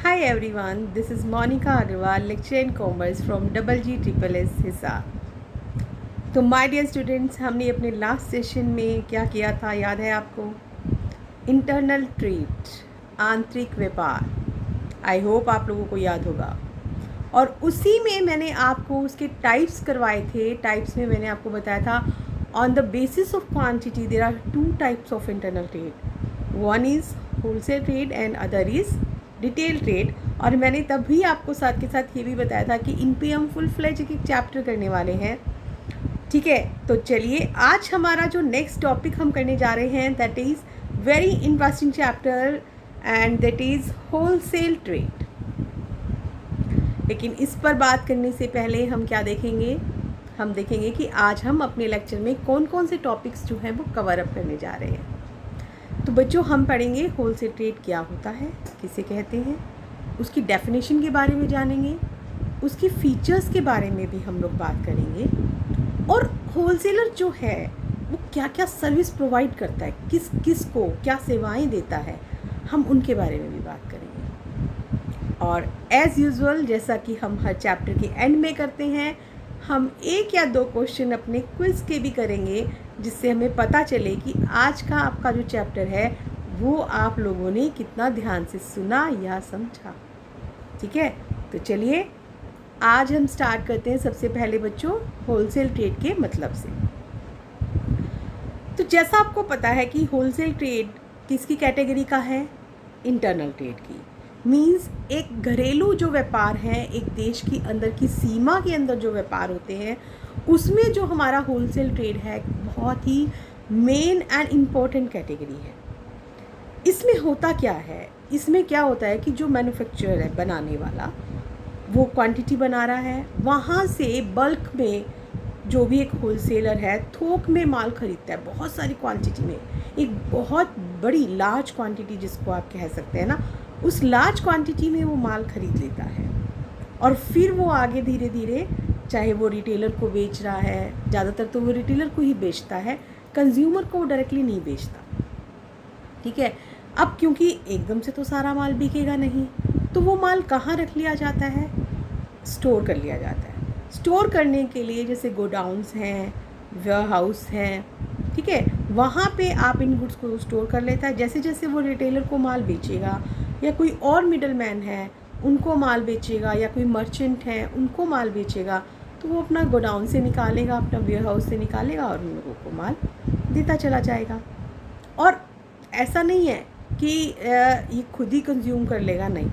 Hi everyone, this is Monica Agarwal, lecturer in commerce from GGSSS Hisar. तो my dear students, हमने अपने last session में क्या किया था याद है आपको? इंटरनल ट्रेड, आंतरिक व्यापार। आई होप आप लोगों को याद होगा। और उसी में मैंने आपको उसके टाइप्स करवाए थे। टाइप्स में मैंने आपको बताया था on the basis of quantity there are two types of internal trade. One is wholesale trade and other is detail trade. और मैंने तब भी आपको साथ के साथ ये भी बताया था कि इन पे हम फुल फ्लेज एक चैप्टर करने वाले हैं। ठीक है, तो चलिए आज हमारा जो नेक्स्ट टॉपिक हम करने जा रहे हैं that is very interesting chapter and that is wholesale trade. लेकिन इस पर बात करने से पहले हम क्या देखेंगे? हम देखेंगे कि आज हम अपने लेक्चर में कौन कौन से टॉपिक्स जो हैं वो कवर अप करने जा रहे हैं। तो बच्चों, हम पढ़ेंगे होलसेल ट्रेड क्या होता है, किसे कहते हैं, उसकी डेफिनेशन के बारे में जानेंगे, उसकी फीचर्स के बारे में भी हम लोग बात करेंगे, और होलसेलर जो है वो क्या क्या सर्विस प्रोवाइड करता है, किस किस को क्या सेवाएं देता है, हम उनके बारे में भी बात करेंगे। और एज़ यूजुअल जैसा कि हम हर चैप्टर के एंड में करते हैं, हम एक या दो क्वेश्चन अपने क्विज़ के भी करेंगे जिससे हमें पता चले कि आज का आपका जो चैप्टर है वो आप लोगों ने कितना ध्यान से सुना या समझा। ठीक है, तो चलिए आज हम स्टार्ट करते हैं सबसे पहले बच्चों होलसेल ट्रेड के मतलब से। तो जैसा आपको पता है कि होलसेल ट्रेड किसकी कैटेगरी का है? इंटरनल ट्रेड की। मीन्स एक घरेलू जो व्यापार है, एक देश की अंदर की सीमा के अंदर जो व्यापार होते हैं उसमें जो हमारा होलसेल ट्रेड है बहुत ही मेन एंड इम्पोर्टेंट कैटेगरी है। इसमें होता क्या है? इसमें क्या होता है कि जो मैन्युफैक्चरर है, बनाने वाला, वो क्वांटिटी बना रहा है, वहाँ से बल्क में जो भी एक होलसेलर है थोक में माल खरीदता है, बहुत सारी क्वांटिटी में, एक बहुत बड़ी लार्ज क्वांटिटी जिसको आप कह सकते हैं ना, उस लार्ज क्वांटिटी में वो माल खरीद लेता है और फिर वो आगे धीरे धीरे, चाहे वो रिटेलर को बेच रहा है, ज़्यादातर तो वो रिटेलर को ही बेचता है, कंज्यूमर को वो डायरेक्टली नहीं बेचता। ठीक है, अब क्योंकि एकदम से तो सारा माल बिकेगा नहीं, तो वो माल कहाँ रख लिया जाता है? स्टोर कर लिया जाता है। स्टोर करने के लिए जैसे गोडाउन्स हैं, वेयर हाउस हैं, ठीक है, वहाँ पे आप इन गुड्स को स्टोर कर लेता है। जैसे जैसे वो रिटेलर को माल बेचेगा या कोई और मिडल मैन है उनको माल बेचेगा या कोई मर्चेंट है उनको माल बेचेगा, तो वो अपना गोडाउन से निकालेगा, अपना वेयर हाउस से निकालेगा और उन लोगों को माल देता चला जाएगा। और ऐसा नहीं है कि ये खुद ही कंज्यूम कर लेगा, नहीं,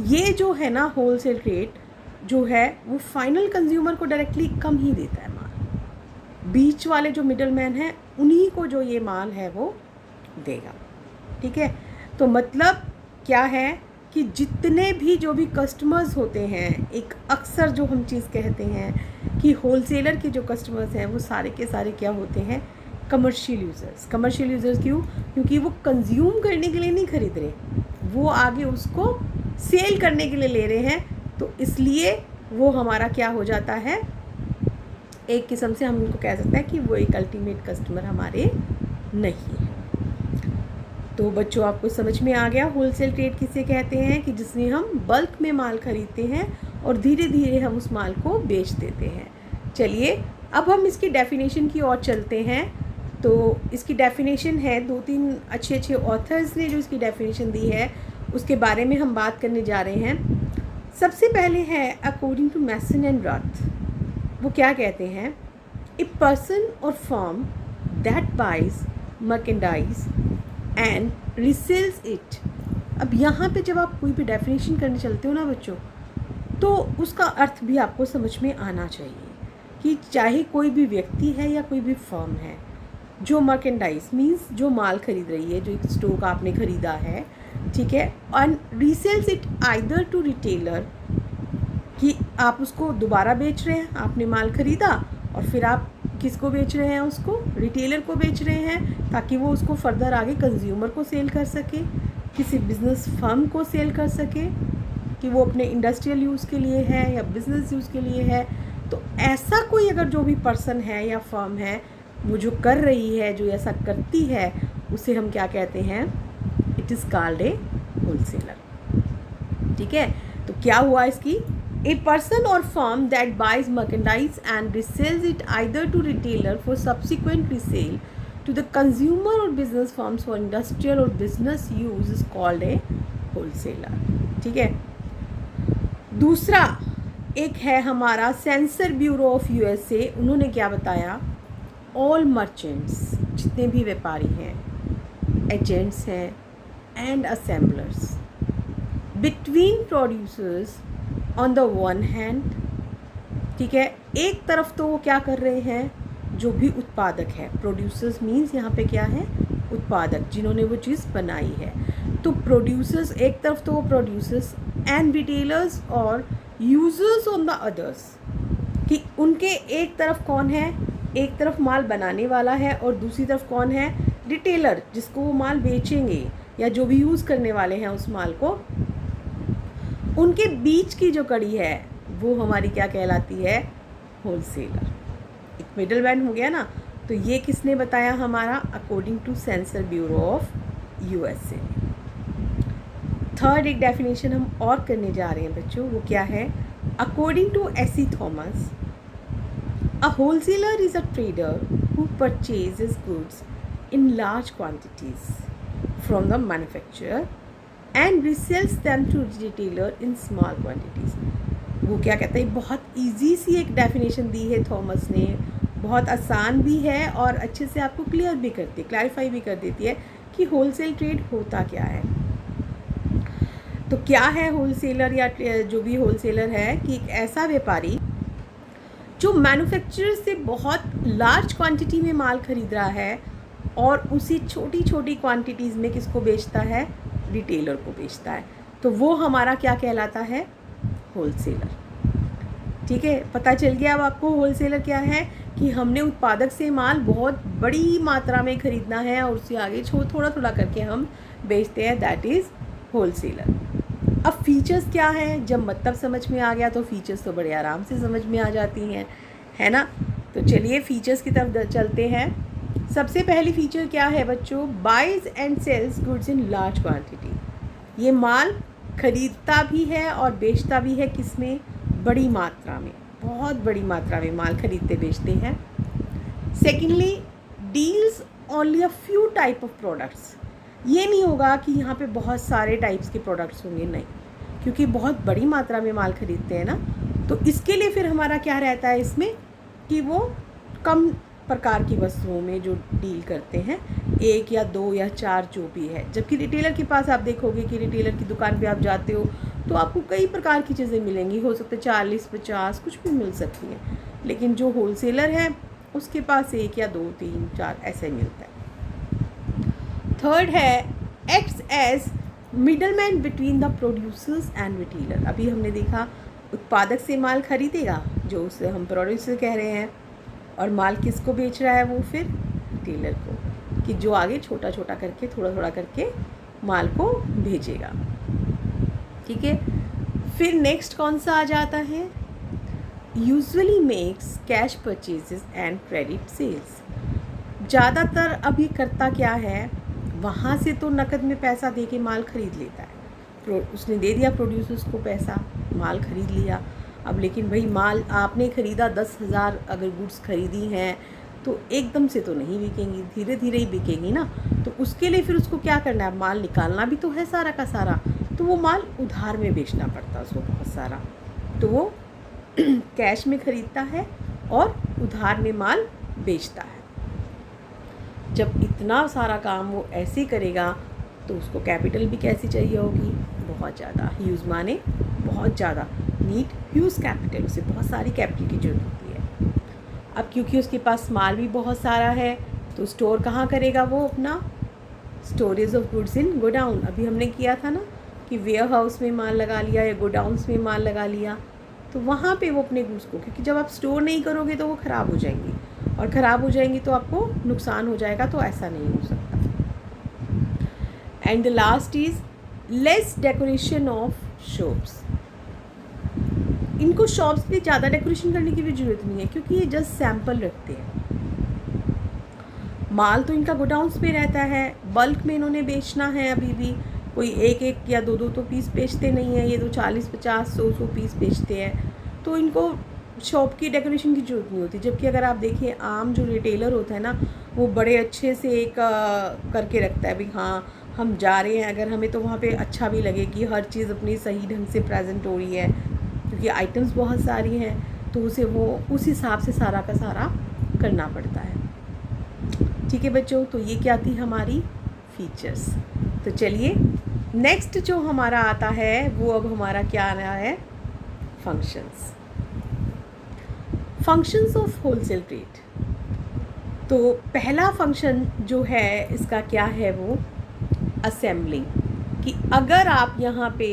ये जो है ना होलसेल ट्रेड जो है वो फाइनल कंज्यूमर को डायरेक्टली कम ही देता है माल। बीच वाले जो मिडल मैन हैं उन्हीं को जो ये माल है वो देगा। ठीक है, तो मतलब क्या है कि जितने भी जो भी कस्टमर्स होते हैं, एक अक्सर जो हम चीज़ कहते हैं कि होलसेलर के जो कस्टमर्स हैं वो सारे के सारे क्या होते हैं? Commercial users. कमर्शियल यूज़र्स क्यों? क्योंकि वो कंज्यूम करने के लिए नहीं खरीद रहे, वो आगे उसको सेल करने के लिए ले रहे हैं, तो इसलिए वो हमारा क्या हो जाता है? एक किस्म से हम उनको कह सकते हैं कि वो एक अल्टीमेट कस्टमर हमारे नहीं है। तो बच्चों, आपको समझ में आ गया होलसेल ट्रेड किसे कहते हैं? कि जिसमें हम बल्क में माल खरीदते हैं और धीरे धीरे हम उस माल को बेच देते हैं। चलिए अब हम इसकी डेफिनेशन की ओर चलते हैं। तो इसकी डेफिनेशन है, दो तीन अच्छे अच्छे ऑथर्स ने जो इसकी डेफिनेशन दी है उसके बारे में हम बात करने जा रहे हैं। सबसे पहले है अकॉर्डिंग टू मैसन एंड रथ। वो क्या कहते हैं? A person or firm that buys merchandise and resells it. अब यहाँ पे जब आप कोई भी डेफिनेशन करने चलते हो ना बच्चों, तो उसका अर्थ भी आपको समझ में आना चाहिए कि चाहे कोई भी व्यक्ति है या कोई भी फर्म है जो मर्केंडाइज मीन्स जो माल खरीद रही है, जो एक स्टॉक आपने खरीदा है, ठीक है, and resells it either to retailer, कि आप उसको दोबारा बेच रहे हैं, आपने माल खरीदा और फिर आप किसको बेच रहे हैं? उसको रिटेलर को बेच रहे हैं ताकि वो उसको फर्दर आगे कंज्यूमर को सेल कर सके, किसी बिज़नेस फर्म को सेल कर सके कि वो अपने इंडस्ट्रियल यूज़ के लिए है या बिज़नेस यूज़ के लिए है। तो ऐसा कोई अगर जो भी पर्सन है या फर्म है वो जो कर रही है, जो ऐसा करती है, उसे हम क्या कहते हैं? It is called a wholesaler. ठीक है, तो क्या हुआ इसकी, a person or firm that buys merchandise and resells it either to retailer for subsequent resale to the consumer or business firms for industrial or business use is called a wholesaler. ठीक है, दूसरा एक है हमारा sensor bureau of USA, उन्होंने क्या बताया, all merchants, जितने भी व्यापारी हैं, एजेंट्स हैं and assemblers, between producers on the one hand, ठीक है, एक तरफ तो वो क्या कर रहे हैं, जो भी उत्पादक है, प्रोड्यूसर्स मीन्स यहाँ पे क्या है, उत्पादक, जिन्होंने वो चीज़ बनाई है, तो प्रोड्यूसर्स एक तरफ तो वो प्रोड्यूसर्स एंड रिटेलर्स और यूजर्स ऑन द अदर्स, कि उनके एक तरफ कौन है, एक तरफ माल बनाने वाला है और दूसरी तरफ कौन है, रिटेलर, जिसको वो माल बेचेंगे या जो भी यूज़ करने वाले हैं उस माल को, उनके बीच की जो कड़ी है वो हमारी क्या कहलाती है, होलसेलर। एक मिडल मैन हो गया ना, तो ये किसने बताया, हमारा according to sensor bureau of USA. Third एक डेफिनेशन हम और करने जा रहे हैं बच्चों, वो क्या है, according to A C Thomas, a wholesaler is a trader who purchases goods in large quantities from the manufacturer and resells them to retailer in small quantities। वो क्या कहता है, बहुत इजी सी एक डेफिनेशन दी है थॉमस ने, बहुत आसान भी है और अच्छे से आपको क्लियर भी करती है, क्लैरिफाई भी कर देती है कि होलसेल ट्रेड होता क्या है। तो क्या है होलसेलर, या जो भी होलसेलर है, कि एक ऐसा व्यापारी जो मैन्युफैक्चरर से बहुत लार्ज क्वांटिटी में माल खरीद रहा है और उसी छोटी छोटी क्वांटिटीज़ में किसको बेचता है, रिटेलर को बेचता है, तो वो हमारा क्या कहलाता है, होलसेलर। ठीक है, पता चल गया अब आपको होलसेलर क्या है, कि हमने उत्पादक से माल बहुत बड़ी मात्रा में ख़रीदना है और उससे आगे थोड़ा थोड़ा करके हम बेचते हैं, दैट इज़ होलसेलर। अब फीचर्स क्या हैं, जब मतलब समझ में आ गया तो फीचर्स तो बड़े आराम से समझ में आ जाती हैं, है ना। तो चलिए फीचर्स की तरफ चलते हैं। सबसे पहली फीचर क्या है बच्चों, buys and sells goods in large quantity, ये माल खरीदता भी है और बेचता भी है, किसमें, बड़ी मात्रा में, बहुत बड़ी मात्रा में माल खरीदते बेचते हैं। Secondly, deals only a few type of products, ये नहीं होगा कि यहाँ पे बहुत सारे टाइप्स के प्रोडक्ट्स होंगे, नहीं, क्योंकि बहुत बड़ी मात्रा में माल खरीदते हैं ना, तो इसके लिए फिर हमारा क्या रहता है इसमें, कि वो कम प्रकार की वस्तुओं में जो डील करते हैं, एक या दो या चार जो भी है। जबकि रिटेलर के पास आप देखोगे कि रिटेलर की दुकान पे आप जाते हो तो आपको कई प्रकार की चीज़ें मिलेंगी, हो सकता है 40-50 कुछ भी मिल सकती हैं, लेकिन जो होलसेलर है उसके पास एक या दो तीन चार ऐसे ही मिलता है। थर्ड है, acts as middleman between the producers and retailer. अभी हमने देखा उत्पादक से माल खरीदेगा, जो उसे हम प्रोड्यूसर कह रहे हैं, और माल किसको बेच रहा है, वो फिर रिटेलर को, कि जो आगे छोटा छोटा करके थोड़ा थोड़ा करके माल को भेजेगा। ठीक है, फिर नेक्स्ट कौन सा आ जाता है, usually makes cash purchases and credit sales. ज़्यादातर अभी करता क्या है, वहाँ से तो नकद में पैसा दे के माल ख़रीद लेता है, उसने दे दिया प्रोड्यूसर्स को पैसा, माल ख़रीद लिया। अब लेकिन भाई माल आपने ख़रीदा 10,000 अगर गुड्स ख़रीदी हैं तो एकदम से तो नहीं बिकेंगी, धीरे धीरे ही बिकेंगी ना, तो उसके लिए फिर उसको क्या करना है, माल निकालना भी तो है सारा का सारा, तो वो माल उधार में बेचना पड़ता है उसको बहुत सारा, तो वो कैश में ख़रीदता है और उधार में माल बेचता है। जब इतना सारा काम वो ऐसे करेगा तो उसको कैपिटल भी कैसी चाहिए होगी, बहुत ज़्यादा, ह्यूज माने बहुत ज़्यादा, नीड ह्यूज कैपिटल, उसे बहुत सारी कैपिटल की जरूरत होती है। अब क्योंकि उसके पास माल भी बहुत सारा है तो स्टोर कहाँ करेगा वो अपना, storage of goods in godown. अभी हमने किया था ना कि वेयर हाउस में माल लगा लिया या गोडाउन्स में माल लगा लिया, तो वहाँ पे वो अपने गुड्स को, क्योंकि जब आप स्टोर नहीं करोगे तो वो ख़राब हो जाएंगी, और ख़राब हो जाएंगी तो आपको नुकसान हो जाएगा, तो ऐसा नहीं हो सकता। And the last is less decoration of shops. इनको शॉप्स पे ज़्यादा डेकोरेशन करने की भी ज़रूरत नहीं है, क्योंकि ये जस्ट सैंपल रखते हैं, माल तो इनका गोडाउन्स पे रहता है, बल्क में इन्होंने बेचना है, अभी भी कोई एक एक या दो दो तो पीस बेचते नहीं हैं, ये तो 40-50-100 पीस बेचते हैं। तो इनको शॉप की डेकोरेशन की ज़रूरत नहीं होती। जबकि अगर आप देखिए आम जो रिटेलर होता है ना, वो बड़े अच्छे से एक करके रखता है भी हाँ हम जा रहे हैं, अगर हमें तो वहाँ पे अच्छा भी लगे कि हर चीज़ अपनी सही ढंग से प्रेजेंट हो रही है, क्योंकि आइटम्स बहुत सारी हैं, तो उसे वो उस हिसाब से सारा का सारा करना पड़ता है। ठीक है बच्चों, तो ये क्या थी हमारी फीचर्स। तो चलिए नेक्स्ट जो हमारा आता है वो अब हमारा क्या आ रहा है, functions. Functions of wholesale trade. तो पहला फंक्शन जो है इसका क्या है, वो असेंबलिंग। कि अगर आप यहाँ पे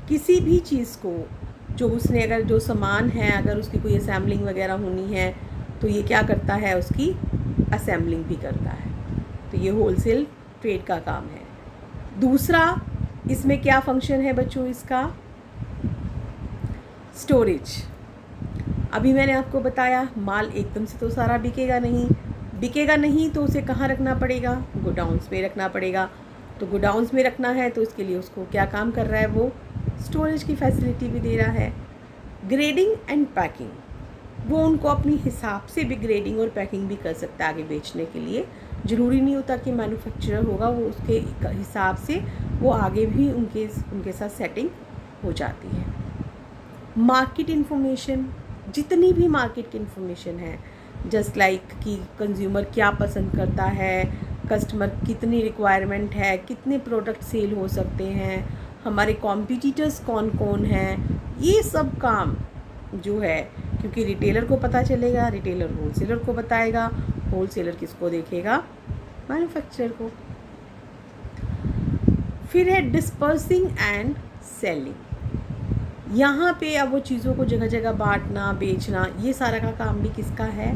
किसी भी चीज़ को जो उसने अगर जो सामान है अगर उसकी कोई असेंबलिंग वगैरह होनी है तो ये क्या करता है, उसकी असेंबलिंग भी करता है। तो ये होलसेल ट्रेड का काम है। दूसरा इसमें क्या फंक्शन है बच्चों, इसका स्टोरेज। अभी मैंने आपको बताया माल एकदम से तो सारा बिकेगा नहीं, तो उसे कहाँ रखना पड़ेगा, गोडाउन्स में रखना पड़ेगा। तो गोडाउन्स में रखना है तो इसके लिए उसको क्या काम कर रहा है, वो स्टोरेज की फैसिलिटी भी दे रहा है। ग्रेडिंग एंड पैकिंग, वो उनको अपनी हिसाब से भी ग्रेडिंग और पैकिंग भी कर सकता है आगे बेचने के लिए। ज़रूरी नहीं होता कि मैन्युफैक्चरर होगा, वो उसके हिसाब से वो आगे भी उनके साथ सेटिंग हो जाती है। मार्केट इन्फॉर्मेशन, जितनी भी मार्केट की इन्फॉर्मेशन है, जस्ट लाइक कि कंज्यूमर क्या पसंद करता है, कस्टमर कितनी रिक्वायरमेंट है, कितने प्रोडक्ट सेल हो सकते हैं, हमारे कॉम्पिटिटर्स कौन कौन हैं, ये सब काम जो है, क्योंकि रिटेलर को पता चलेगा, रिटेलर होलसेलर को बताएगा, होलसेलर किसको देखेगा, मैन्युफैक्चरर को। फिर है डिस्पर्सिंग एंड सेलिंग। यहाँ पे अब वो चीज़ों को जगह जगह बांटना, बेचना, ये सारा का काम भी किसका है,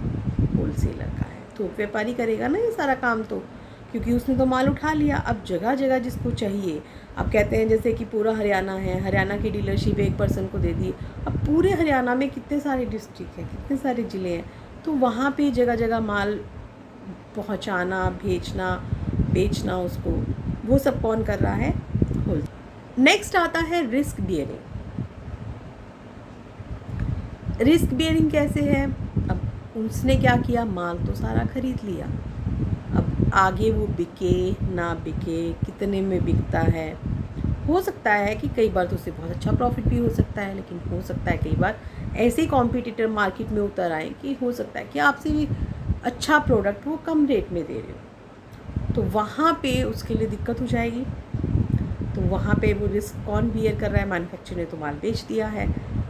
होलसेलर का है। थोक व्यापारी करेगा ना ये सारा काम, तो क्योंकि उसने तो माल उठा लिया। अब जगह जगह जिसको चाहिए, अब कहते हैं जैसे कि पूरा हरियाणा है, हरियाणा की डीलरशिप एक पर्सन को दे दी। अब पूरे हरियाणा में कितने सारे डिस्ट्रिक्ट हैं, कितने सारे ज़िले हैं, तो वहाँ पे जगह जगह माल पहुँचाना, भेजना, बेचना, उसको वो सब कौन कर रहा है, होलसेलर। नेक्स्ट आता है रिस्क बियरिंग। रिस्क बियरिंग कैसे है, अब उसने क्या किया, माल तो सारा खरीद लिया, अब आगे वो बिके ना बिके, कितने में बिकता है, हो सकता है कि कई बार तो उससे बहुत अच्छा प्रॉफिट भी हो सकता है, लेकिन हो सकता है कई बार ऐसे कॉम्पिटिटर मार्केट में उतर आए कि हो सकता है कि आपसे भी अच्छा प्रोडक्ट वो कम रेट में दे रहे हो, तो वहाँ पे उसके लिए दिक्कत हो जाएगी। तो वहाँ पे वो रिस्क कौन बियर कर रहा है, मैन्युफैक्चरर ने तो माल बेच दिया है,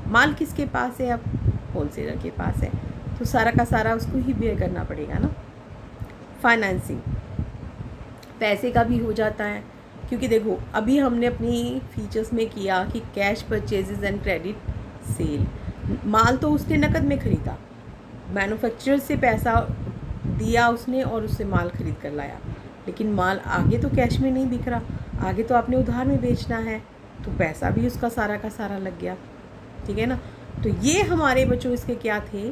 माल किसके पास है, अब होलसेलर के पास है, तो सारा का सारा उसको ही बियर करना पड़ेगा ना। फाइनेंसिंग, पैसे का भी हो जाता है, क्योंकि देखो अभी हमने अपनी फीचर्स में किया कि cash purchases and credit sale. माल तो उसने नकद में ख़रीदा, मैन्युफैक्चरर से पैसा दिया उसने और उससे माल ख़रीद कर लाया, लेकिन माल आगे तो कैश में नहीं बिक रहा, आगे तो आपने उधार में बेचना है, तो पैसा भी उसका सारा का सारा लग गया। ठीक है ना। तो ये हमारे बच्चों इसके क्या थे,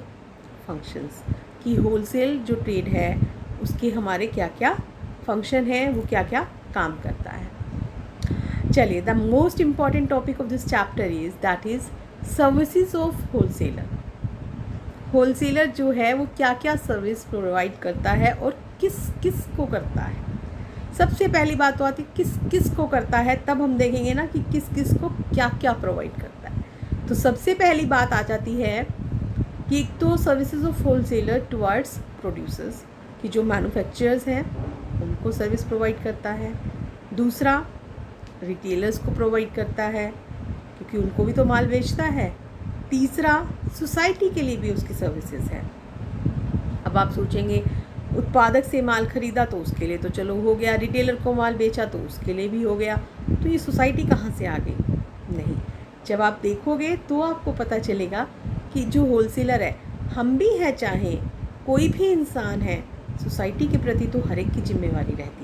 फंक्शंस, कि होलसेल जो ट्रेड है उसके हमारे क्या क्या फंक्शन है, वो क्या क्या काम करता है। चलिए, the most important topic of this chapter is that is services of wholesaler. Wholesaler जो है वो क्या क्या सर्विस प्रोवाइड करता है और किस किस को करता है। सबसे पहली बात तो आती है किस किस को करता है, तब हम देखेंगे ना कि किस किस को क्या क्या प्रोवाइड करता है। तो सबसे पहली बात आ जाती है कि एक तो services of wholesaler towards producers, कि जो मैन्युफैक्चरर्स हैं उनको सर्विस प्रोवाइड करता है। दूसरा, रिटेलर्स को प्रोवाइड करता है क्योंकि उनको भी तो माल बेचता है। तीसरा, सोसाइटी के लिए भी उसकी सर्विसेज हैं। अब आप सोचेंगे उत्पादक से माल खरीदा तो उसके लिए तो चलो हो गया, रिटेलर को माल बेचा तो उसके लिए भी हो गया, तो ये सोसाइटी कहाँ से आ गई? नहीं, जब आप देखोगे तो आपको पता चलेगा कि जो होलसेलर है, हम भी हैं, चाहे कोई भी इंसान है, सोसाइटी के प्रति तो हर एक की जिम्मेवारी रहती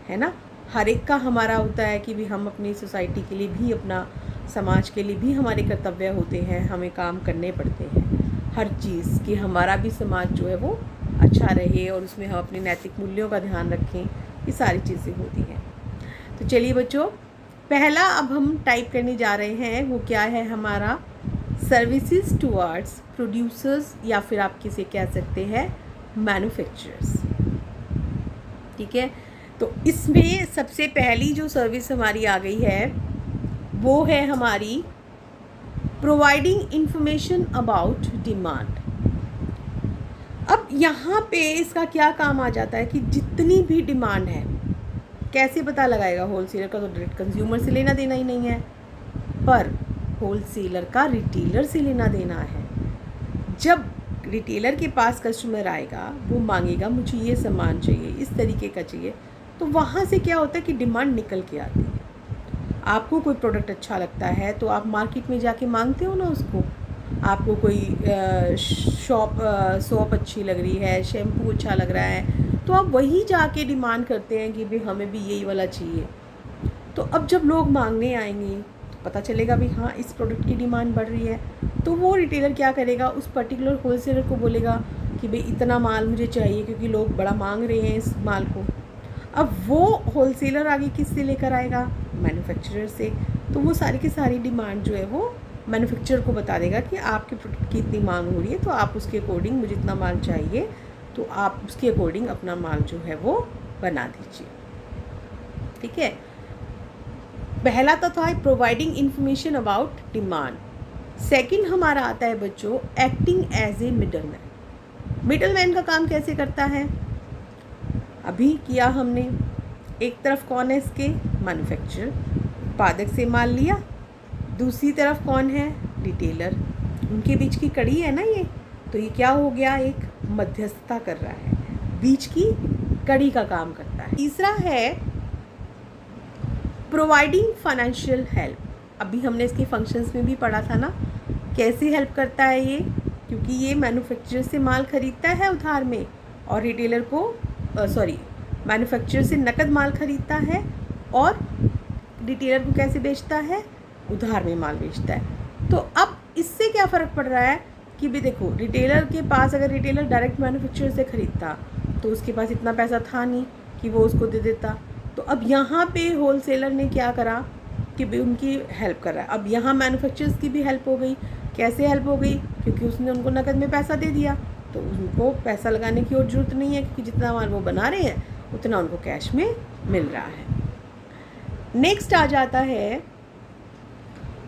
है ना। हर एक का हमारा होता है कि भी हम अपनी सोसाइटी के लिए भी, अपना समाज के लिए भी हमारे कर्तव्य होते हैं, हमें काम करने पड़ते हैं हर चीज़ कि हमारा भी समाज जो है वो अच्छा रहे और उसमें हम अपने नैतिक मूल्यों का ध्यान रखें, ये सारी चीज़ें होती हैं। तो चलिए बच्चों, पहला अब हम टाइप करने जा रहे हैं, वो क्या है हमारा, सर्विसेज टुवर्ड्स प्रोड्यूसर्स, या फिर आप किसे कह सकते हैं मैन्युफैक्चरर्स। ठीक है, तो इसमें सबसे पहली जो सर्विस हमारी आ गई है वो है हमारी प्रोवाइडिंग इंफॉर्मेशन अबाउट डिमांड। अब यहाँ पे इसका क्या काम आ जाता है कि जितनी भी डिमांड है, कैसे पता लगाएगा, होलसेलर का तो डायरेक्ट कंज्यूमर से लेना देना ही नहीं है, पर होलसेलर का रिटेलर से लेना देना है। जब रिटेलर के पास कस्टमर आएगा, वो मांगेगा मुझे ये सामान चाहिए, इस तरीके का चाहिए, तो वहाँ से क्या होता है कि डिमांड निकल के आती है। आपको कोई प्रोडक्ट अच्छा लगता है तो आप मार्केट में जाके मांगते हो ना उसको। आपको कोई सोप अच्छी लग रही है, शैम्पू अच्छा लग रहा है, तो आप वही जाके डिमांड करते हैं कि भाई हमें भी यही वाला चाहिए। तो अब जब लोग मांगने आएंगे तो पता चलेगा भी हाँ इस प्रोडक्ट की डिमांड बढ़ रही है, तो वो रिटेलर क्या करेगा, उस पर्टिकुलर होलसेलर को बोलेगा कि भाई इतना माल मुझे चाहिए क्योंकि लोग बड़ा मांग रहे हैं इस माल को। अब वो होलसेलर आगे किससे लेकर आएगा, मैन्युफैक्चरर से। तो वो सारी की सारी डिमांड जो है वो मैन्युफैक्चरर को बता देगा कि आपके प्रोडक्ट की इतनी मांग हो रही है, तो आप उसके अकॉर्डिंग, मुझे इतना माल चाहिए, तो आप उसके अकॉर्डिंग अपना माल जो है वो बना दीजिए। ठीक है, पहला तो था providing information about demand. Second हमारा आता है बच्चों acting as a middleman. Middleman का काम कैसे करता है, अभी किया हमने। एक तरफ कौन है इसके, मैन्युफैक्चरर, उत्पादक से माल लिया, दूसरी तरफ कौन है, रिटेलर, उनके बीच की कड़ी है ना ये, तो ये क्या हो गया, एक मध्यस्थता कर रहा है, बीच की कड़ी का काम करता है। तीसरा है प्रोवाइडिंग फाइनेंशियल हेल्प। अभी हमने इसके फंक्शंस में भी पढ़ा था ना, कैसे हेल्प करता है ये, क्योंकि ये मैन्युफैक्चरर से माल खरीदता है उधार में, और रिटेलर को मैन्युफैक्चरर से नकद माल खरीदता है, और रिटेलर को कैसे बेचता है, उधार में माल बेचता है। तो अब इससे क्या फ़र्क पड़ रहा है कि भी देखो, रिटेलर के पास, अगर रिटेलर डायरेक्ट मैन्युफैक्चरर से ख़रीदता तो उसके पास इतना पैसा था नहीं कि वो उसको दे देता। तो अब यहाँ पे होलसेलर ने क्या करा कि भी उनकी हेल्प कर रहा है। अब यहाँ मैन्युफैक्चरर्स की भी हेल्प हो गई। कैसे हेल्प हो गई, क्योंकि उसने उनको नकद में पैसा दे दिया, तो उनको पैसा लगाने की और ज़रूरत नहीं है, क्योंकि जितना माल वो बना रहे हैं उतना उनको कैश में मिल रहा है। नेक्स्ट आ जाता है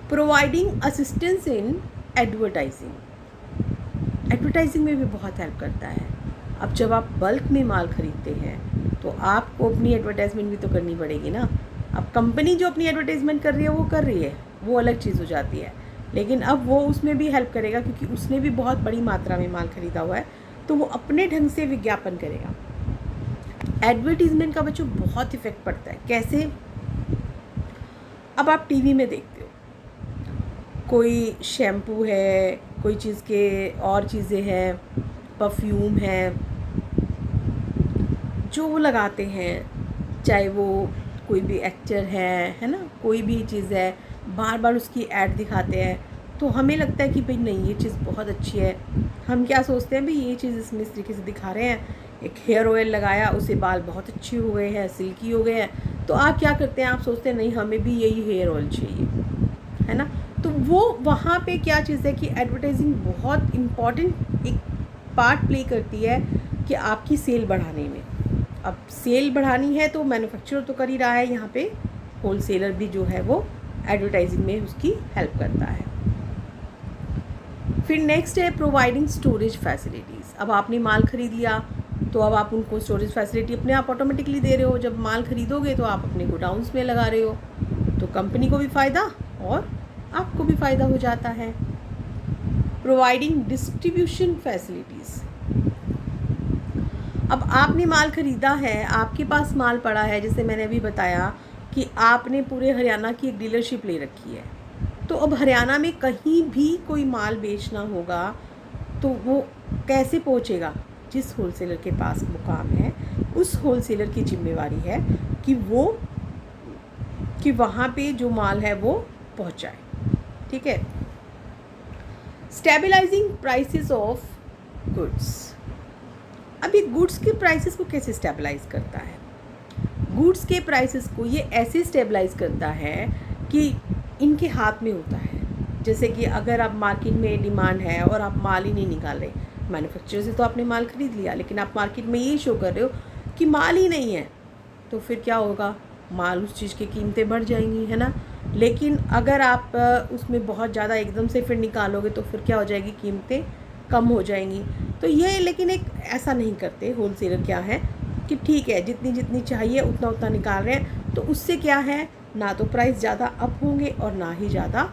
providing assistance in advertising. Advertising में भी बहुत हेल्प करता है। अब जब आप बल्क में माल खरीदते हैं तो आपको अपनी एडवर्टाइजमेंट भी तो करनी पड़ेगी ना। अब कंपनी जो अपनी एडवर्टाइजमेंट कर रही है वो कर रही है, वो अलग चीज़ हो जाती है, लेकिन अब वो उसमें भी हेल्प करेगा, क्योंकि उसने भी बहुत बड़ी मात्रा में माल खरीदा हुआ है, तो वो अपने ढंग से विज्ञापन करेगा। एडवर्टीजमेंट का बच्चों बहुत इफेक्ट पड़ता है। कैसे, अब आप टीवी में देखते हो, कोई शैम्पू है, कोई चीज़ के और चीज़ें हैं, परफ्यूम है, जो वो लगाते हैं, चाहे वो कोई भी एक्टर है ना, कोई भी चीज़ है, बार बार उसकी ऐड दिखाते हैं, तो हमें लगता है कि भाई नहीं ये चीज़ बहुत अच्छी है। हम क्या सोचते हैं, भाई ये चीज़ इसमें इस तरीके से दिखा रहे हैं, एक हेयर ऑयल लगाया, उससे बाल बहुत अच्छे हो गए हैं, सिल्की हो गए हैं, तो आप क्या करते हैं, आप सोचते हैं नहीं हमें भी यही हेयर ऑयल चाहिए, है ना। तो वो वहाँ पे क्या चीज़ है कि एडवर्टाइजिंग बहुत इम्पॉर्टेंट एक पार्ट प्ले करती है कि आपकी सेल बढ़ाने में। अब सेल बढ़ानी है तो मैन्युफैक्चरर तो कर ही रहा है, यहाँ पे होलसेलर भी जो है वो एडवर्टाइजिंग में उसकी हेल्प करता है। फिर नेक्स्ट है प्रोवाइडिंग स्टोरेज फैसिलिटीज़। अब आपने माल खरीद लिया तो अब आप उनको स्टोरेज फैसिलिटी अपने आप ऑटोमेटिकली दे रहे हो। जब माल खरीदोगे तो आप अपने गोडाउन्स में लगा रहे हो, तो कंपनी को भी फ़ायदा और आपको भी फ़ायदा हो जाता है। Providing distribution facilities. अब आपने माल ख़रीदा है, आपके पास माल पड़ा है, जैसे मैंने अभी बताया कि आपने पूरे हरियाणा की एक डीलरशिप ले रखी है, तो अब हरियाणा में कहीं भी कोई माल बेचना होगा तो वो कैसे पहुंचेगा, जिस होलसेलर के पास वो काम है उस होलसेलर की जिम्मेवारी है कि वहाँ पे जो माल है वो पहुँचाए। ठीक है। Stabilising prices of goods. अभी गुड्स की प्राइसेस को कैसे स्टेबलाइज करता है, गुड्स के प्राइसेस को ये ऐसे स्टेबलाइज करता है कि इनके हाथ में होता है। जैसे कि अगर आप मार्केट में डिमांड है और आप माल ही नहीं निकाल रहे, मैन्युफैक्चरर से तो आपने माल खरीद लिया, लेकिन आप मार्केट में ये शो कर रहे हो कि माल ही नहीं है, तो फिर क्या होगा, माल उस चीज़ की कीमतें बढ़ जाएंगी, है ना। लेकिन अगर आप उसमें बहुत ज़्यादा एकदम से फिर निकालोगे तो फिर क्या हो जाएगी, कीमतें कम हो जाएंगी। तो ये लेकिन एक ऐसा नहीं करते होलसेलर, क्या है कि ठीक है जितनी जितनी चाहिए उतना उतना निकाल रहे हैं, तो उससे क्या है, ना तो प्राइस ज़्यादा अप होंगे और ना ही ज़्यादा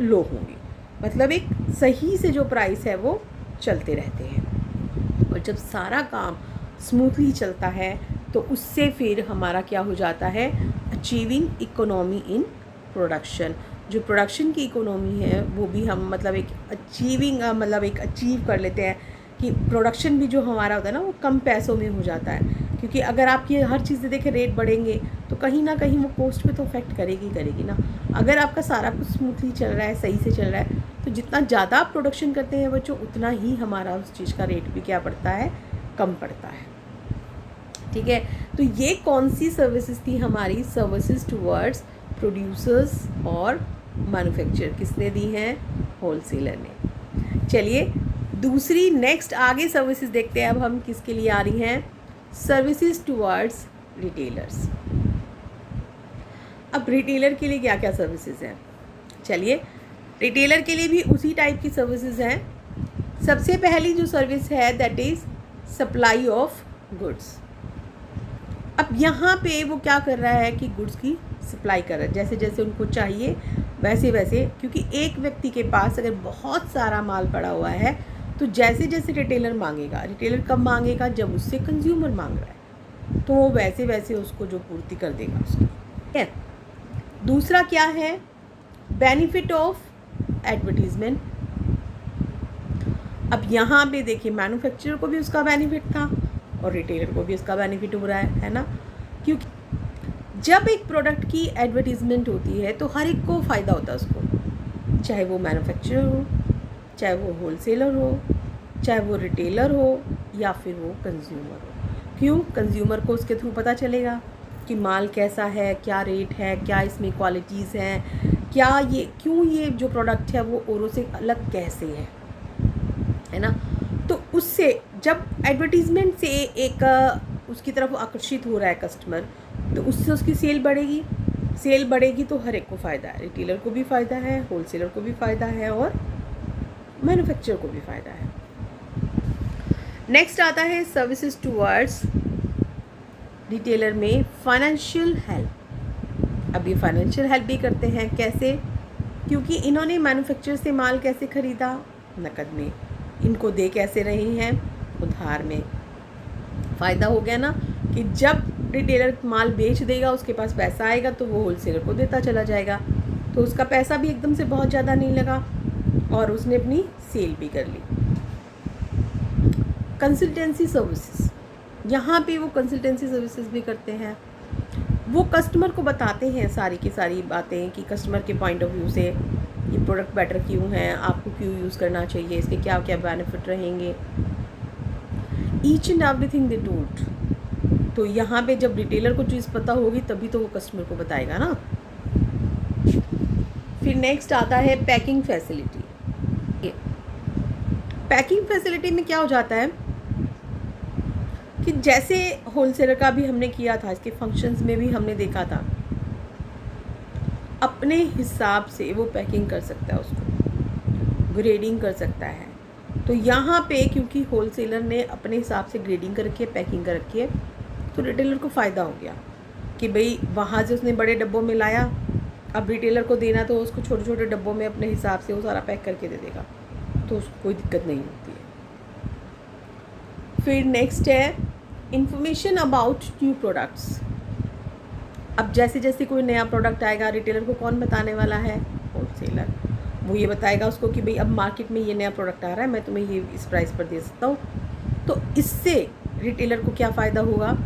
लो होंगे। मतलब एक सही से जो प्राइस है वो चलते रहते हैं। और जब सारा काम स्मूथली चलता है तो उससे फिर हमारा क्या हो जाता है, अचीविंग इकोनॉमी इन प्रोडक्शन। जो प्रोडक्शन की इकोनॉमी है वो भी हम मतलब एक अचीव कर लेते हैं कि प्रोडक्शन भी जो हमारा होता है ना वो कम पैसों में हो जाता है। क्योंकि अगर आपकी हर चीज़ देखें रेट बढ़ेंगे तो कहीं ना कहीं वो कॉस्ट पे तो अफेक्ट करेगी ना। अगर आपका सारा कुछ स्मूथली चल रहा है, सही से चल रहा है, तो जितना ज़्यादा आप प्रोडक्शन करते हैं बच्चों उतना ही हमारा उस चीज़ का रेट भी क्या पड़ता है, कम पड़ता है। ठीक है, तो ये कौन सी सर्विसेज थी हमारी, सर्विसेज टुवर्ड्स प्रोड्यूसर्स और मैन्युफैक्चरर, किसने दी हैं, होलसेलर ने। चलिए दूसरी नेक्स्ट आगे सर्विसेज देखते हैं अब हम किसके लिए आ रही हैं, सर्विसेज टुवर्ड्स रिटेलर्स। अब रिटेलर के लिए क्या क्या सर्विसेज हैं, चलिए रिटेलर के लिए भी उसी टाइप की सर्विसेज हैं। सबसे पहली जो सर्विस है that is supply of goods. अब यहाँ पे वो क्या कर रहा है कि गुड्स की सप्लाई कर रहा है, जैसे जैसे उनको चाहिए वैसे वैसे, क्योंकि एक व्यक्ति के पास अगर बहुत सारा माल पड़ा हुआ है तो जैसे जैसे रिटेलर मांगेगा, रिटेलर कब मांगेगा, जब उससे कंज्यूमर मांग रहा है तो वो वैसे वैसे उसको जो पूर्ति कर देगा उसकी। ठीक है, दूसरा क्या है, बेनिफिट ऑफ एडवर्टीजमेंट। अब यहाँ पे देखिए मैन्युफैक्चरर को भी उसका बेनिफिट था और रिटेलर को भी उसका बेनिफिट हो रहा है ना। क्योंकि जब एक प्रोडक्ट की एडवर्टीजमेंट होती है तो हर एक को फ़ायदा होता है उसको, चाहे वो मैन्युफैक्चरर हो, चाहे वो होलसेलर हो, चाहे वो रिटेलर हो या फिर वो कंज्यूमर हो। क्यों, कंज्यूमर को उसके थ्रू पता चलेगा कि माल कैसा है, क्या रेट है, क्या इसमें क्वालिटीज़ हैं, क्या ये क्यों ये जो प्रोडक्ट है वो औरों से अलग कैसे है ना। तो उससे जब एडवर्टीजमेंट से एक उसकी तरफ आकर्षित हो रहा है कस्टमर, तो उससे उसकी सेल बढ़ेगी, सेल बढ़ेगी तो हर एक को फ़ायदा है, रिटेलर को भी फ़ायदा है, होलसेलर को भी फ़ायदा है और मैन्युफैक्चरर को भी फ़ायदा है। नेक्स्ट आता है सर्विसेज टुवर्ड्स रिटेलर में फाइनेंशियल हेल्प। अब ये फाइनेंशियल हेल्प भी करते हैं, कैसे, क्योंकि इन्होंने मैन्युफैक्चरर से माल कैसे ख़रीदा, नकद में, इनको दे कैसे रहे हैं, उधार में। फ़ायदा हो गया ना कि जब रिटेलर माल बेच देगा उसके पास पैसा आएगा तो वो होलसेलर को देता चला जाएगा, तो उसका पैसा भी एकदम से बहुत ज़्यादा नहीं लगा और उसने अपनी सेल भी कर ली। कंसल्टेंसी सर्विसेज, यहाँ पे वो कंसल्टेंसी सर्विसेज भी करते हैं, वो कस्टमर को बताते हैं सारी की सारी बातें कि कस्टमर के पॉइंट ऑफ व्यू से ये प्रोडक्ट बेटर क्यों है, आपको क्यों यूज़ करना चाहिए, इसके क्या क्या बेनिफिट रहेंगे, each and everything they told. तो यहाँ पे जब रिटेलर को चीज़ पता होगी तभी तो वो कस्टमर को बताएगा ना। फिर नेक्स्ट आता है पैकिंग फैसिलिटी। पैकिंग फैसिलिटी में क्या हो जाता है कि जैसे होलसेलर का भी हमने किया था, इसके फंक्शंस में भी हमने देखा था, अपने हिसाब से वो पैकिंग कर सकता है, उसको ग्रेडिंग कर सकता है। तो यहाँ पे क्योंकि होलसेलर ने अपने हिसाब से ग्रेडिंग कर रखी है, पैकिंग कर रखी है, तो रिटेलर को फ़ायदा हो गया कि भाई वहाँ से उसने बड़े डब्बों में लाया, अब रिटेलर को देना तो उसको छोटे छोटे डब्बों में अपने हिसाब से वो सारा पैक करके दे देगा, तो उसको कोई दिक्कत नहीं होती है। फिर नेक्स्ट है इंफॉर्मेशन अबाउट न्यू प्रोडक्ट्स। अब जैसे जैसे कोई नया प्रोडक्ट आएगा रिटेलर को कौन बताने वाला है, होलसेलर। वो ये बताएगा उसको कि भाई अब मार्केट में ये नया प्रोडक्ट आ रहा है, मैं तुम्हें ये इस प्राइस पर दे सकता हूँ। तो इससे रिटेलर को क्या फ़ायदा होगा,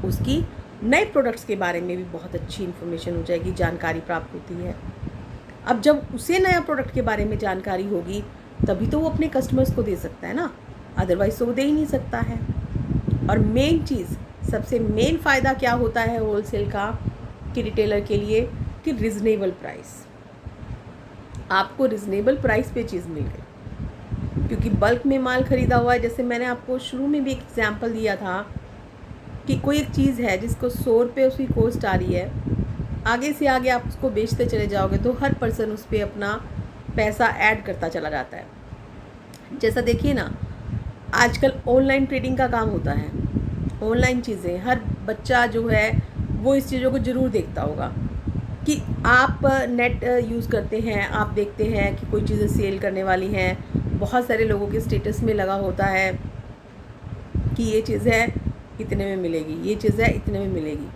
उसकी नए प्रोडक्ट्स के बारे में भी बहुत अच्छी इन्फॉर्मेशन हो जाएगी, जानकारी प्राप्त होती है। अब जब उसे नया प्रोडक्ट के बारे में जानकारी होगी तभी तो वो अपने कस्टमर्स को दे सकता है ना, अदरवाइज़ तो वो दे ही नहीं सकता है। और मेन चीज़ सबसे मेन फ़ायदा क्या होता है होलसेल का कि रिटेलर के लिए कि रिजनेबल प्राइस, आपको रिजनेबल प्राइस पे चीज़ मिल गई, क्योंकि बल्क में माल ख़रीदा हुआ है। जैसे मैंने आपको शुरू में भी एक एग्जांपल दिया था कि कोई एक चीज़ है जिसको 100 रुपये उसकी कॉस्ट आ रही है, आगे से आगे आप उसको बेचते चले जाओगे तो हर पर्सन उस पर अपना पैसा ऐड करता चला जाता है। जैसा देखिए ना, आजकल ऑनलाइन ट्रेडिंग का काम होता है, ऑनलाइन चीज़ें, हर बच्चा जो है वो इस चीज़ों को ज़रूर देखता होगा कि आप नेट यूज़ करते हैं, आप देखते हैं कि कोई चीज़ें सेल करने वाली हैं, बहुत सारे लोगों के स्टेटस में लगा होता है कि ये चीज़ है इतने में मिलेगी, ये चीज़ है इतने में मिलेगी।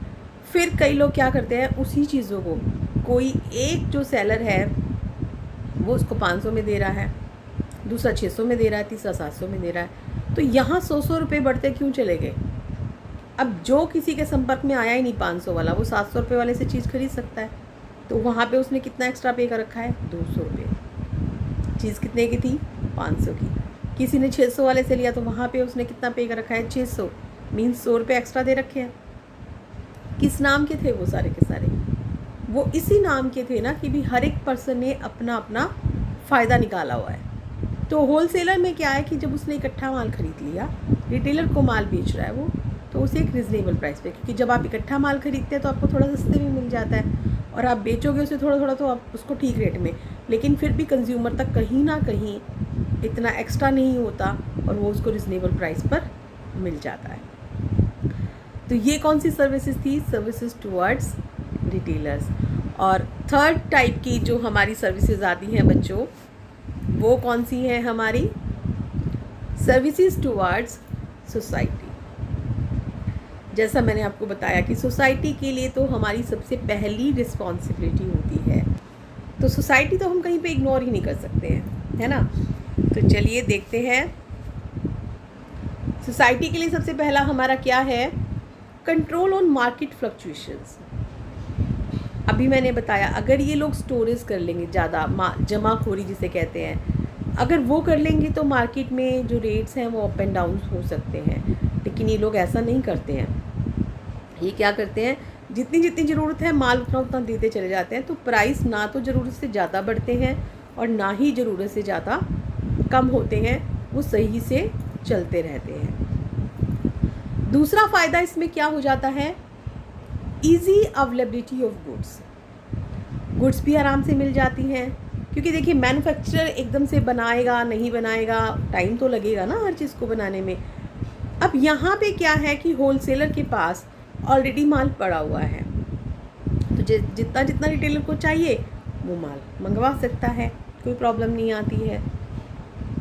फिर कई लोग क्या करते हैं, उसी चीज़ों को कोई एक जो सेलर है वो उसको 500 में दे रहा है, दूसरा 600 में दे रहा है, तीसरा 700 में दे रहा है, तो यहाँ 100 रुपये बढ़ते क्यों चले गए। अब जो किसी के संपर्क में आया ही नहीं 500 वाला, वो 700 रुपये वाले से चीज़ खरीद सकता है, तो वहाँ पे उसने कितना एक्स्ट्रा पे कर रखा है, 200 रुपये। चीज़ कितने की थी, 500 की। किसी ने 600 वाले से लिया तो वहाँ पे उसने कितना पे कर रखा है, 600, मीन्स 100 रुपये एक्स्ट्रा दे रखे हैं। किस नाम के थे वो सारे के सारे, वो इसी नाम के थे ना कि भी हर एक पर्सन ने अपना अपना फ़ायदा निकाला हुआ है। तो होलसेलर में क्या है कि जब उसने इकट्ठा माल खरीद लिया, रिटेलर को माल बेच रहा है वो, तो उसे एक रिजनेबल प्राइस पे, क्योंकि जब आप इकट्ठा माल खरीदते हैं तो आपको थोड़ा सस्ते में मिल जाता है, और आप बेचोगे उसे थोड़ा थोड़ा तो आप उसको ठीक रेट में, लेकिन फिर भी कंज्यूमर तक कहीं ना कहीं इतना एक्स्ट्रा नहीं होता और वो उसको रिजनेबल प्राइस पर मिल जाता है। तो ये कौन सी सर्विसेज थी, सर्विसेज टुवर्ड्स रिटेलर्स। और थर्ड टाइप की जो हमारी सर्विसेज आती हैं बच्चों, वो कौन सी हैं हमारी, सर्विसेज टुवर्ड्स सोसाइटी। जैसा मैंने आपको बताया कि सोसाइटी के लिए तो हमारी सबसे पहली रिस्पॉन्सिबिलिटी होती है, तो सोसाइटी तो हम कहीं पे इग्नोर ही नहीं कर सकते हैं, है ना। तो चलिए देखते हैं, सोसाइटी के लिए सबसे पहला हमारा क्या है, कंट्रोल ऑन मार्केट फ्लक्चुएशंस। अभी मैंने बताया अगर ये लोग स्टोरेज कर लेंगे ज़्यादा, जमाखोरी जिसे कहते हैं, अगर वो कर लेंगे तो मार्केट में जो रेट्स हैं वो अप एंड डाउन हो सकते हैं, लेकिन ये लोग ऐसा नहीं करते हैं। ये क्या करते हैं, जितनी जितनी ज़रूरत है माल उतना उतना देते चले जाते हैं, तो प्राइस ना तो ज़रूरत से ज़्यादा बढ़ते हैं और ना ही ज़रूरत से ज़्यादा कम होते हैं, वो सही से चलते रहते हैं। दूसरा फ़ायदा इसमें क्या हो जाता है, ईजी अवेलेबिलिटी ऑफ गुड्स भी आराम से मिल जाती हैं, क्योंकि देखिए मैन्युफैक्चरर एकदम से बनाएगा नहीं बनाएगा, टाइम तो लगेगा ना हर चीज़ को बनाने में। अब यहाँ पे क्या है कि होलसेलर के पास ऑलरेडी माल पड़ा हुआ है, तो जितना जितना रिटेलर को चाहिए वो माल मंगवा सकता है, कोई प्रॉब्लम नहीं आती है।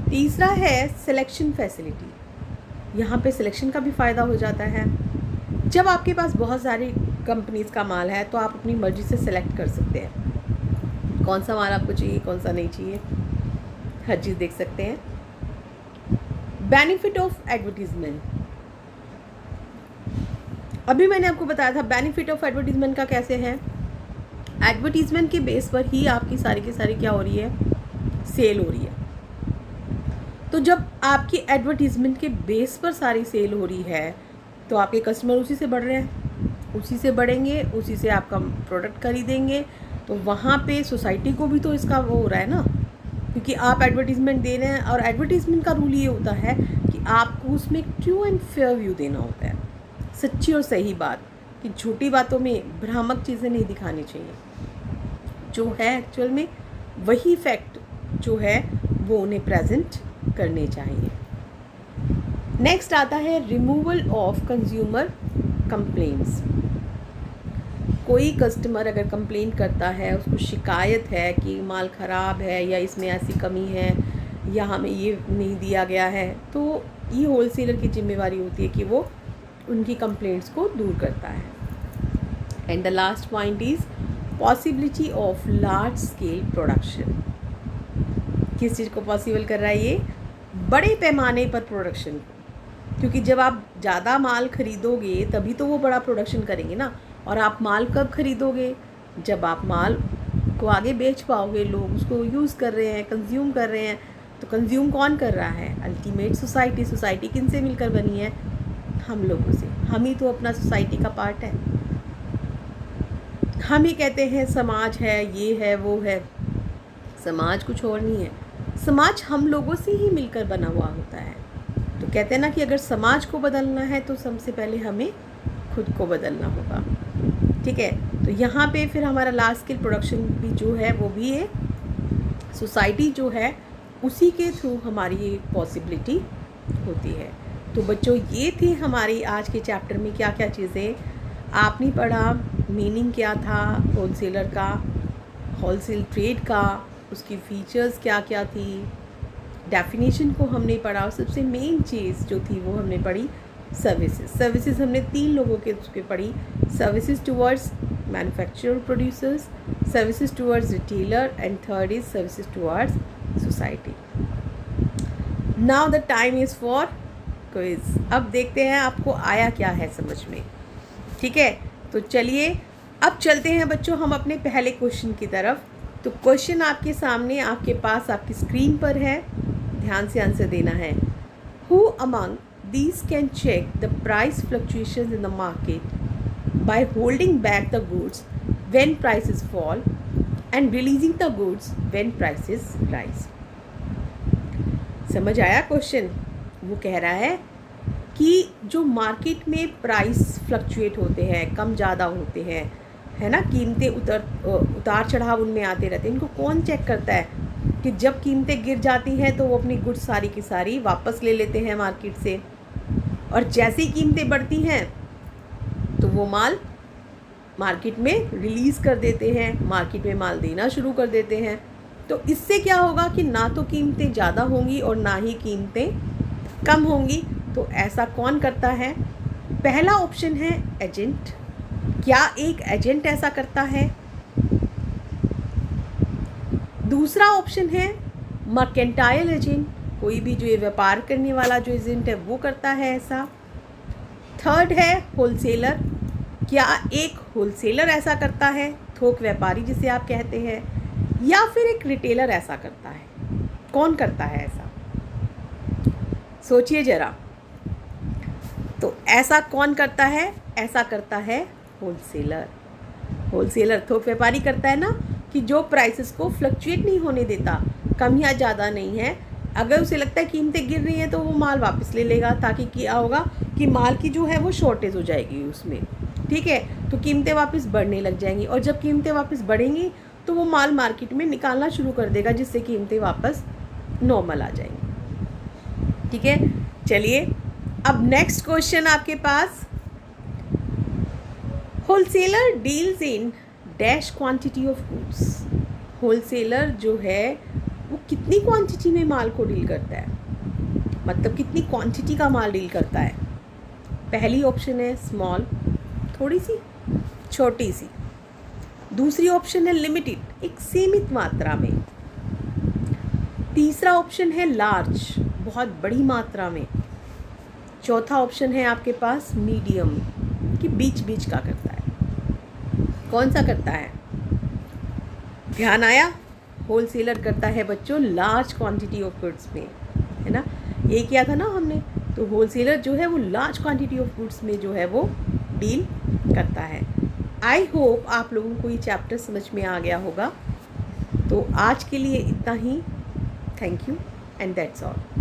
तीसरा है सिलेक्शन फैसिलिटी, यहाँ पे सिलेक्शन का भी फ़ायदा हो जाता है। जब आपके पास बहुत सारी कंपनीज़ का माल है तो आप अपनी मर्ज़ी से सिलेक्ट कर सकते हैं कौन सा माल आपको चाहिए, कौन सा नहीं चाहिए, हर चीज़ देख सकते हैं। बेनिफिट ऑफ एडवर्टीज़मेंट, अभी मैंने आपको बताया था बेनिफिट ऑफ एडवर्टीज़मेंट का कैसे है, एडवर्टीज़मेंट के बेस पर ही आपकी सारी की सारी क्या हो रही है, सेल हो रही है। तो जब आपकी एडवर्टीज़मेंट के बेस पर सारी सेल हो रही है तो आपके कस्टमर उसी से बढ़ रहे हैं, उसी से बढ़ेंगे, उसी से आपका प्रोडक्ट खरीदेंगे, तो वहाँ पे सोसाइटी को भी तो इसका वो हो रहा है ना, क्योंकि आप एडवर्टीज़मेंट दे रहे हैं। और एडवर्टीज़मेंट का रूल ये होता है कि आपको उसमें ट्रू एंड फेयर व्यू देना होता है, सच्ची और सही बात, कि झूठी बातों में भ्रामक चीज़ें नहीं दिखानी चाहिए, जो है एक्चुअल में वही फैक्ट जो है वो उन्हें प्रेजेंट करने चाहिए। नेक्स्ट आता है रिमूवल ऑफ कंज्यूमर कंप्लेंट्स। कोई कस्टमर अगर कंप्लेंट करता है, उसको शिकायत है कि माल ख़राब है या इसमें ऐसी कमी है या हमें ये नहीं दिया गया है, तो ये होलसेलर की जिम्मेवारी होती है कि वो उनकी कंप्लेंट्स को दूर करता है। And the last point is possibility of large scale production. किस चीज़ को पॉसिबल कर रहा है ये, बड़े पैमाने पर प्रोडक्शन को, क्योंकि जब आप ज़्यादा माल खरीदोगे तभी तो वो बड़ा प्रोडक्शन करेंगे ना। और आप माल कब खरीदोगे, जब आप माल को आगे बेच पाओगे, लोग उसको यूज़ कर रहे हैं, कंज्यूम कर रहे हैं। तो कंज्यूम कौन कर रहा है, अल्टीमेट सोसाइटी। सोसाइटी किन से मिलकर बनी है, हम लोगों से। हम ही तो अपना सोसाइटी का पार्ट है। हम ही कहते हैं समाज है, ये है, वो है। समाज कुछ और नहीं है, समाज हम लोगों से ही मिलकर बना हुआ होता है। तो कहते हैं ना कि अगर समाज को बदलना है तो सबसे पहले हमें खुद को बदलना होगा। ठीक है, तो यहाँ पे फिर हमारा लार्ज स्केल प्रोडक्शन भी जो है वो भी है सोसाइटी जो है उसी के थ्रू हमारी ये पॉसिबिलिटी होती है। तो बच्चों, ये थी हमारी आज के चैप्टर में क्या क्या चीज़ें आपने पढ़ा, मीनिंग क्या था होलसेलर का, होलसेल ट्रेड का, उसकी फीचर्स क्या क्या थी, डेफिनेशन को हमने पढ़ा, और सबसे मेन चीज़ जो थी वो हमने पढ़ी सर्विसेज हमने 3 लोगों के उसके पढ़ी, services towards manufacturer producers, services towards retailer, and third is services towards society. Now the time is for quiz. अब देखते हैं आपको आया क्या है समझ में। ठीक है, तो चलिए अब चलते हैं बच्चों हम अपने पहले क्वेश्चन की तरफ। तो क्वेश्चन आपके सामने, आपके पास, आपकी स्क्रीन पर है, ध्यान से आंसर देना है। Who among these can check the price fluctuations in the market by holding back the goods when prices fall and releasing the goods when prices rise? समझ आया क्वेश्चन? वो कह रहा है कि जो मार्केट में प्राइस फ्लक्चुएट होते हैं, कम ज़्यादा होते हैं, है ना, कीमतें उतार चढ़ाव उनमें आते रहते हैं, इनको कौन चेक करता है कि जब कीमतें गिर जाती हैं तो वो अपनी गुड्स सारी की सारी वापस ले लेते हैं मार्केट से, और जैसी कीमतें बढ़ती हैं तो वो माल मार्केट में रिलीज़ कर देते हैं, मार्केट में माल देना शुरू कर देते हैं। तो इससे क्या होगा कि ना तो कीमतें ज़्यादा होंगी और ना ही कीमतें कम होंगी। तो ऐसा कौन करता है? पहला ऑप्शन है एजेंट। क्या एक एजेंट ऐसा करता है? दूसरा ऑप्शन है मर्केंटाइल एजेंट, कोई भी जो ये व्यापार करने वाला जो एजेंट है वो करता है ऐसा। थर्ड है होलसेलर। क्या एक होलसेलर ऐसा करता है, थोक व्यापारी जिसे आप कहते हैं, या फिर एक रिटेलर ऐसा करता है? कौन करता है ऐसा? सोचिए जरा। तो ऐसा कौन करता है? ऐसा करता है होलसेलर। होलसेलर थोक व्यापारी करता है ना, कि जो प्राइसेस को फ्लक्चुएट नहीं होने देता, कम या ज़्यादा नहीं है। अगर उसे लगता है कीमतें गिर रही हैं तो वो माल वापस ले लेगा, ताकि क्या होगा कि माल की जो है वो शॉर्टेज हो जाएगी उसमें। ठीक है, तो कीमतें वापस बढ़ने लग जाएंगी, और जब कीमतें वापस बढ़ेंगी तो वो माल मार्केट में निकालना शुरू कर देगा, जिससे कीमतें वापस नॉर्मल आ जाएंगी। ठीक है, चलिए अब नेक्स्ट क्वेश्चन आपके पास। Wholesaler deals in dash quantity of goods. Wholesaler जो है वो कितनी क्वांटिटी में माल को डील करता है, मतलब कितनी क्वांटिटी का माल डील करता है? पहली ऑप्शन है स्मॉल, थोड़ी सी छोटी सी। दूसरी ऑप्शन है लिमिटेड, एक सीमित मात्रा में। तीसरा ऑप्शन है लार्ज, बहुत बड़ी मात्रा में। चौथा ऑप्शन है आपके पास मीडियम, कि बीच बीच का करता है। कौन सा करता है? ध्यान आया? होलसेलर करता है बच्चों लार्ज क्वांटिटी ऑफ गुड्स में, है ना, ये किया था ना हमने। तो होलसेलर जो है वो लार्ज क्वांटिटी ऑफ गुड्स में जो है वो डील करता है। आई होप आप लोगों को ये चैप्टर समझ में आ गया होगा। तो आज के लिए इतना ही। Thank you and that's all.